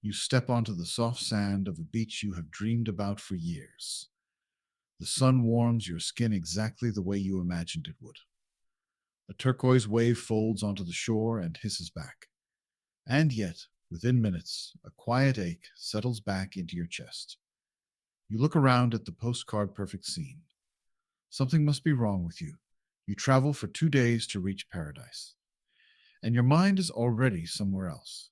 You step onto the soft sand of a beach you have dreamed about for years. The sun warms your skin exactly the way you imagined it would. A turquoise wave folds onto the shore and hisses back. And yet, within minutes, a quiet ache settles back into your chest. You look around at the postcard perfect scene. Something must be wrong with you. You travel for 2 days to reach paradise, and your mind is already somewhere else.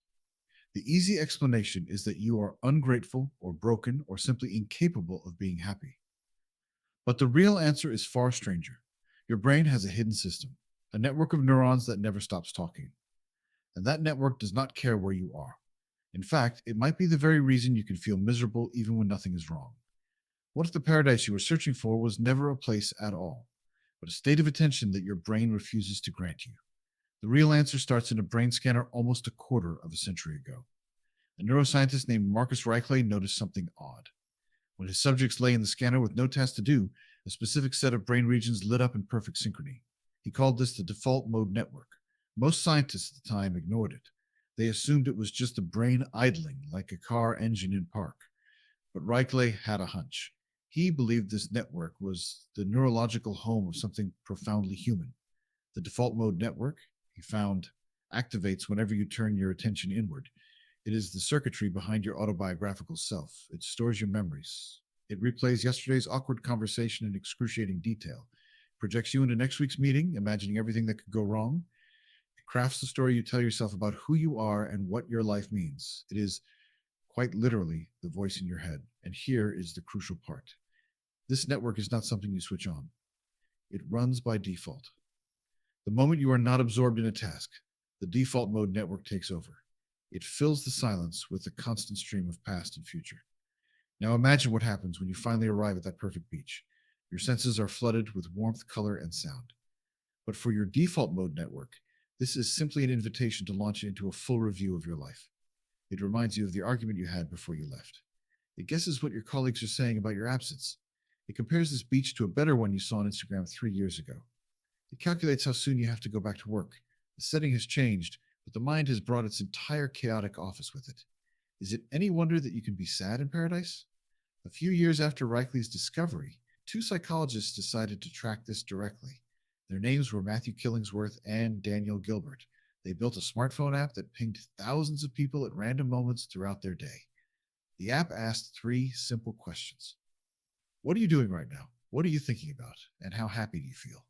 The easy explanation is that you are ungrateful or broken or simply incapable of being happy. But the real answer is far stranger. Your brain has a hidden system, a network of neurons that never stops talking. And that network does not care where you are. In fact, it might be the very reason you can feel miserable even when nothing is wrong. What if the paradise you were searching for was never a place at all, but a state of attention that your brain refuses to grant you? The real answer starts in a brain scanner almost a quarter of a century ago. A neuroscientist named Marcus Reichle noticed something odd. When his subjects lay in the scanner with no task to do, a specific set of brain regions lit up in perfect synchrony. He called this the default mode network. Most scientists at the time ignored it. They assumed it was just the brain idling like a car engine in park. But Reichle had a hunch. He believed this network was the neurological home of something profoundly human. The default mode network, he found, activates whenever you turn your attention inward. It is the circuitry behind your autobiographical self. It stores your memories. It replays yesterday's awkward conversation in excruciating detail, projects you into next week's meeting, imagining everything that could go wrong. It crafts the story you tell yourself about who you are and what your life means. It is quite literally the voice in your head. And here is the crucial part. This network is not something you switch on. It runs by default. The moment you are not absorbed in a task, the default mode network takes over. It fills the silence with a constant stream of past and future. Now imagine what happens when you finally arrive at that perfect beach. Your senses are flooded with warmth, color, and sound. But for your default mode network, this is simply an invitation to launch into a full review of your life. It reminds you of the argument you had before you left. It guesses what your colleagues are saying about your absence. It compares this beach to a better one you saw on Instagram 3 years ago. It calculates how soon you have to go back to work. The setting has changed, but the mind has brought its entire chaotic office with it. Is it any wonder that you can be sad in paradise? A few years after Reichley's discovery, two psychologists decided to track this directly. Their names were Matthew Killingsworth and Daniel Gilbert. They built a smartphone app that pinged thousands of people at random moments throughout their day. The app asked three simple questions. What are you doing right now? What are you thinking about? And how happy do you feel?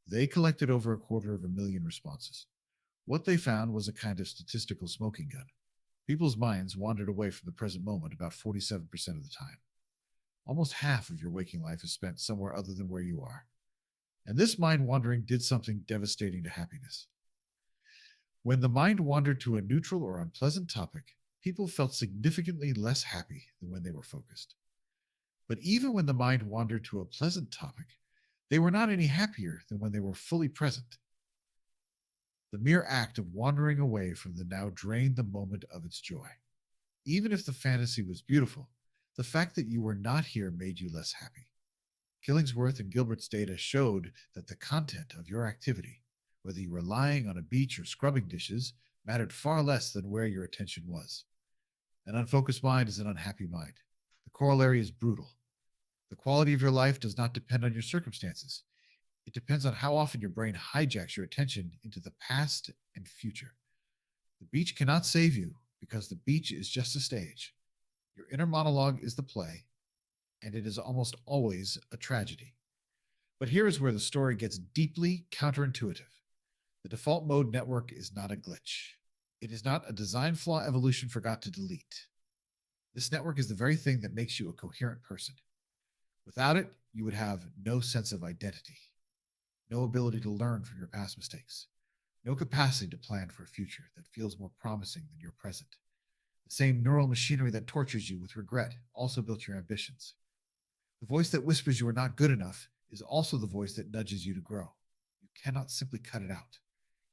They collected over 250,000 responses. What they found was a kind of statistical smoking gun. People's minds wandered away from the present moment about 47% of the time. Almost half of your waking life is spent somewhere other than where you are. And this mind wandering did something devastating to happiness. When the mind wandered to a neutral or unpleasant topic, people felt significantly less happy than when they were focused. But even when the mind wandered to a pleasant topic, they were not any happier than when they were fully present. The mere act of wandering away from the now drained the moment of its joy. Even if the fantasy was beautiful, the fact that you were not here made you less happy. Killingsworth and Gilbert's data showed that the content of your activity, whether you were lying on a beach or scrubbing dishes, mattered far less than where your attention was. An unfocused mind is an unhappy mind. The corollary is brutal. The quality of your life does not depend on your circumstances. It depends on how often your brain hijacks your attention into the past and future. The beach cannot save you because the beach is just a stage. Your inner monologue is the play, and it is almost always a tragedy. But here is where the story gets deeply counterintuitive. The default mode network is not a glitch. It is not a design flaw evolution forgot to delete. This network is the very thing that makes you a coherent person. Without it, you would have no sense of identity, no ability to learn from your past mistakes, no capacity to plan for a future that feels more promising than your present. The same neural machinery that tortures you with regret also built your ambitions. The voice that whispers you are not good enough is also the voice that nudges you to grow. You cannot simply cut it out.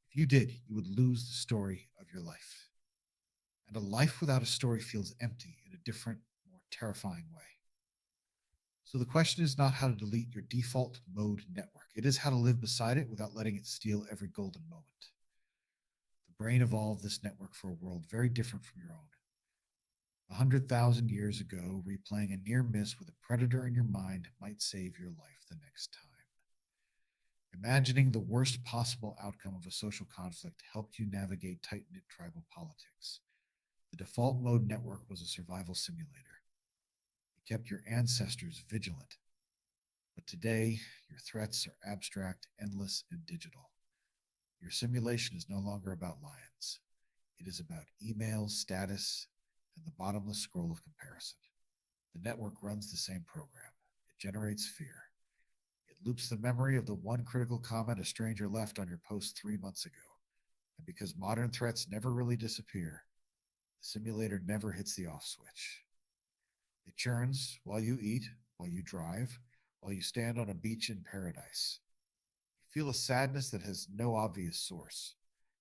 If you did, you would lose the story of your life. And a life without a story feels empty in a different, more terrifying way. So the question is not how to delete your default mode network. It is how to live beside it without letting it steal every golden moment. The brain evolved this network for a world very different from your own. 100,000 years ago, replaying a near miss with a predator in your mind might save your life the next time. Imagining the worst possible outcome of a social conflict helped you navigate tight knit tribal politics. The default mode network was a survival simulator. It kept your ancestors vigilant. But today, your threats are abstract, endless, and digital. Your simulation is no longer about lions. It is about email, status, and the bottomless scroll of comparison. The network runs the same program. It generates fear. It loops the memory of the one critical comment a stranger left on your post 3 months ago. And because modern threats never really disappear, the simulator never hits the off switch. It churns while you eat, while you drive, while you stand on a beach in paradise. You feel a sadness that has no obvious source,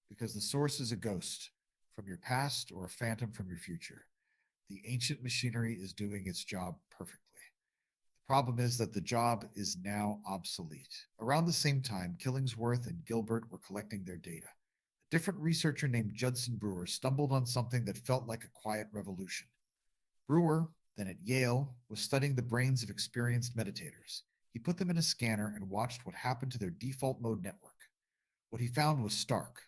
because the source is a ghost from your past or a phantom from your future. The ancient machinery is doing its job perfectly. The problem is that the job is now obsolete. Around the same time, Killingsworth and Gilbert were collecting their data. A different researcher named Judson Brewer stumbled on something that felt like a quiet revolution. Brewer, then at Yale, was studying the brains of experienced meditators. He put them in a scanner and watched what happened to their default mode network. What he found was stark.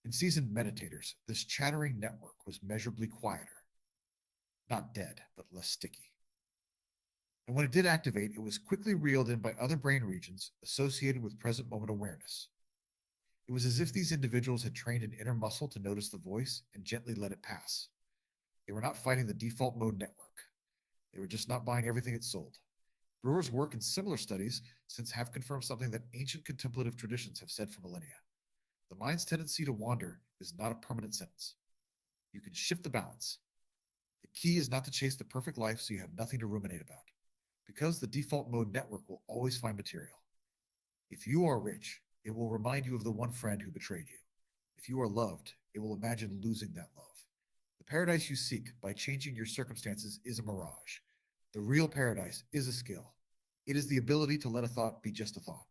In seasoned meditators, this chattering network was measurably quieter. Not dead, but less sticky. And when it did activate, it was quickly reeled in by other brain regions associated with present moment awareness. It was as if these individuals had trained an inner muscle to notice the voice and gently let it pass. They were not fighting the default mode network. They were just not buying everything it sold. Brewer's work and similar studies since have confirmed something that ancient contemplative traditions have said for millennia. The mind's tendency to wander is not a permanent sentence. You can shift the balance. The key is not to chase the perfect life so you have nothing to ruminate about, because the default mode network will always find material. If you are rich, it will remind you of the one friend who betrayed you. If you are loved, it will imagine losing that love. The paradise you seek by changing your circumstances is a mirage. The real paradise is a skill. It is the ability to let a thought be just a thought.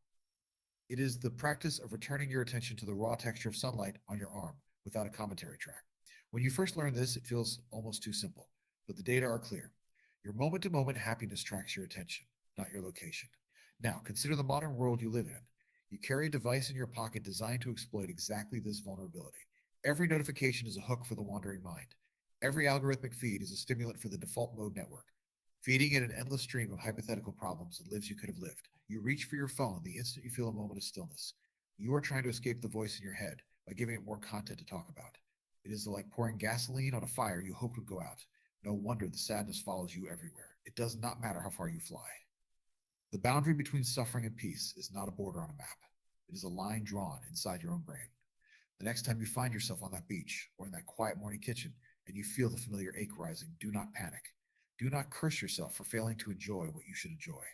It is the practice of returning your attention to the raw texture of sunlight on your arm without a commentary track. When you first learn this, it feels almost too simple, but the data are clear. Your moment to moment happiness tracks your attention, not your location. Now, consider the modern world you live in. You carry a device in your pocket designed to exploit exactly this vulnerability. Every notification is a hook for the wandering mind. Every algorithmic feed is a stimulant for the default mode network, feeding it an endless stream of hypothetical problems and lives you could have lived. You reach for your phone the instant you feel a moment of stillness. You are trying to escape the voice in your head by giving it more content to talk about. It is like pouring gasoline on a fire you hoped would go out. No wonder the sadness follows you everywhere. It does not matter how far you fly. The boundary between suffering and peace is not a border on a map. It is a line drawn inside your own brain. The next time you find yourself on that beach or in that quiet morning kitchen and you feel the familiar ache rising, do not panic. Do not curse yourself for failing to enjoy what you should enjoy.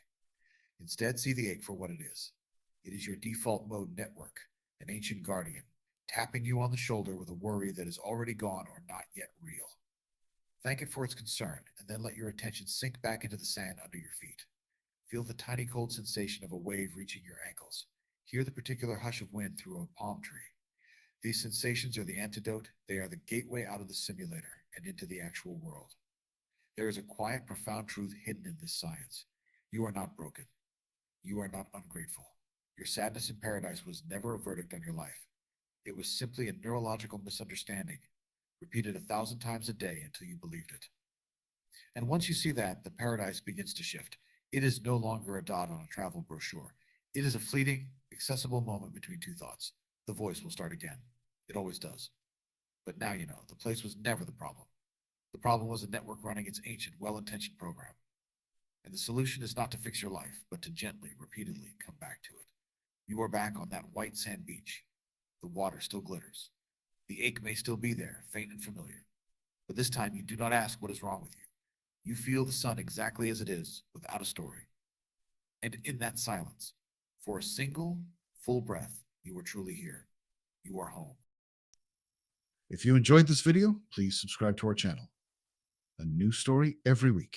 Instead, see the ache for what it is. It is your default mode network, an ancient guardian, tapping you on the shoulder with a worry that is already gone or not yet real. Thank it for its concern, and then let your attention sink back into the sand under your feet. Feel the tiny cold sensation of a wave reaching your ankles. Hear the particular hush of wind through a palm tree. These sensations are the antidote. They are the gateway out of the simulator and into the actual world. There is a quiet, profound truth hidden in this science. You are not broken. You are not ungrateful. Your sadness in paradise was never a verdict on your life. It was simply a neurological misunderstanding, repeated 1,000 times a day until you believed it. And once you see that, the paradise begins to shift. It is no longer a dot on a travel brochure. It is a fleeting, accessible moment between two thoughts. The voice will start again. It always does. But now you know, the place was never the problem. The problem was a network running its ancient, well-intentioned program. And the solution is not to fix your life, but to gently, repeatedly come back to it. You are back on that white sand beach. The water still glitters. The ache may still be there, faint and familiar. But this time you do not ask what is wrong with you. You feel the sun exactly as it is, without a story. And in that silence, for a single, full breath, you are truly here. You are home. If you enjoyed this video, please subscribe to our channel. A new story every week.